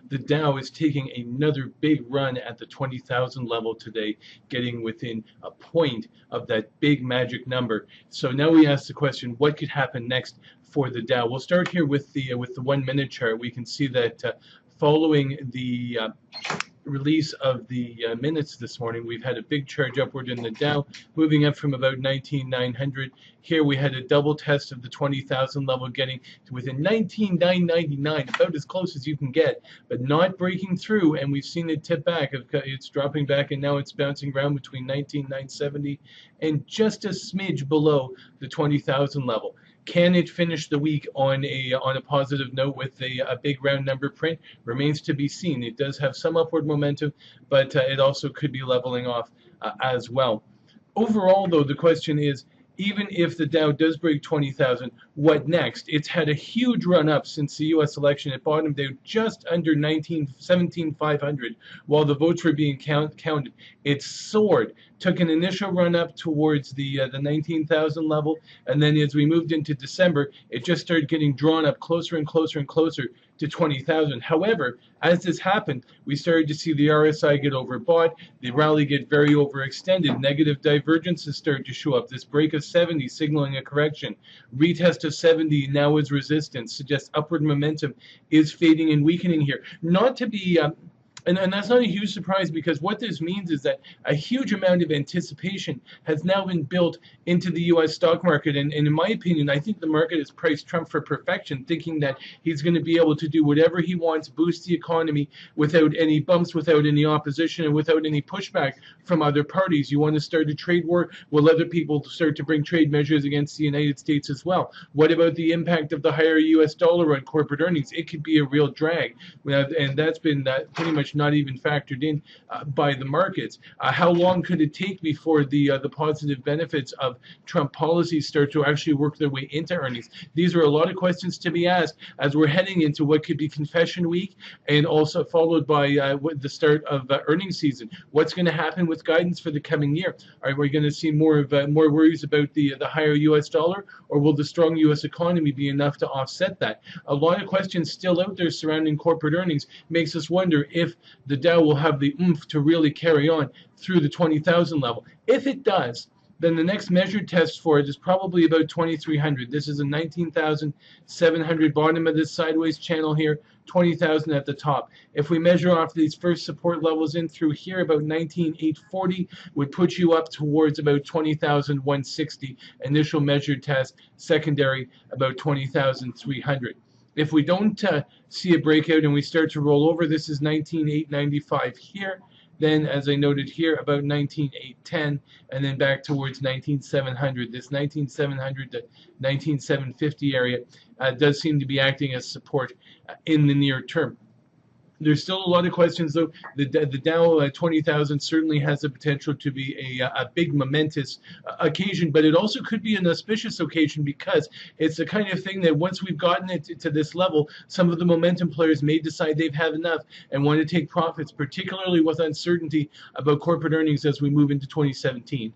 The Dow is taking another big run at the 20,000 level today, getting within a point of that big magic number. So now we ask the question, what could happen next for the Dow? We'll start here with the 1 minute chart. We can see that following the release of the minutes this morning, we've had a big charge upward in the Dow, moving up from about 19,900. Here we had a double test of the 20,000 level, getting to within 19,999, about as close as you can get, but not breaking through, and we've seen it tip back. It's dropping back, and now it's bouncing around between 19,970 and just a smidge below the 20,000 level. Can it finish the week on a positive note with a big round number print? Remains to be seen. It does have some upward momentum, but it also could be leveling off as well. Overall, though, the question is, even if the Dow does break 20,000, what next? It's had a huge run up since the U.S. election. It bottomed out just under 17,500 while the votes were being counted. It soared, took an initial run up towards the 19,000 level, and then as we moved into December, it just started getting drawn up closer and closer and closer to 20,000. However, as this happened, we started to see the RSI get overbought, the rally get very overextended, negative divergences started to show up. This break of 70 signaling a correction. Retest of 70 now is resistance, suggests upward momentum is fading and weakening here. Not to be and that's not a huge surprise, because what this means is that a huge amount of anticipation has now been built into the U.S. stock market. And in my opinion, I think the market has priced Trump for perfection, thinking that he's going to be able to do whatever he wants, boost the economy without any bumps, without any opposition, and without any pushback from other parties. You want to start a trade war? Well, other people start to bring trade measures against the United States as well. What about the impact of the higher U.S. dollar on corporate earnings? It could be a real drag, and that's been pretty much not even factored in by the markets. How long could it take before the positive benefits of Trump policies start to actually work their way into earnings? These are a lot of questions to be asked as we're heading into what could be confession week, and also followed by the start of earnings season. What's going to happen with guidance for the coming year? Are we going to see more worries about the higher U.S. dollar, or will the strong U.S. economy be enough to offset that? A lot of questions still out there surrounding corporate earnings. Makes us wonder if the Dow will have the oomph to really carry on through the 20,000 level. If it does, then the next measured test for it is probably about 2,300. This is a 19,700 bottom of this sideways channel here, 20,000 at the top. If we measure off these first support levels in through here, about 19,840 would put you up towards about 20,160. Initial measured test, secondary about 20,300. If we don't see a breakout and we start to roll over, this is 19,895 here. Then, as I noted here, about 19,810, and then back towards 19,700. This 19,700 to 19,750 area does seem to be acting as support in the near term. There's still a lot of questions, though. The Dow 20,000 certainly has the potential to be a big momentous occasion, but it also could be an auspicious occasion, because it's the kind of thing that once we've gotten it to this level, some of the momentum players may decide they've had enough and want to take profits, particularly with uncertainty about corporate earnings as we move into 2017.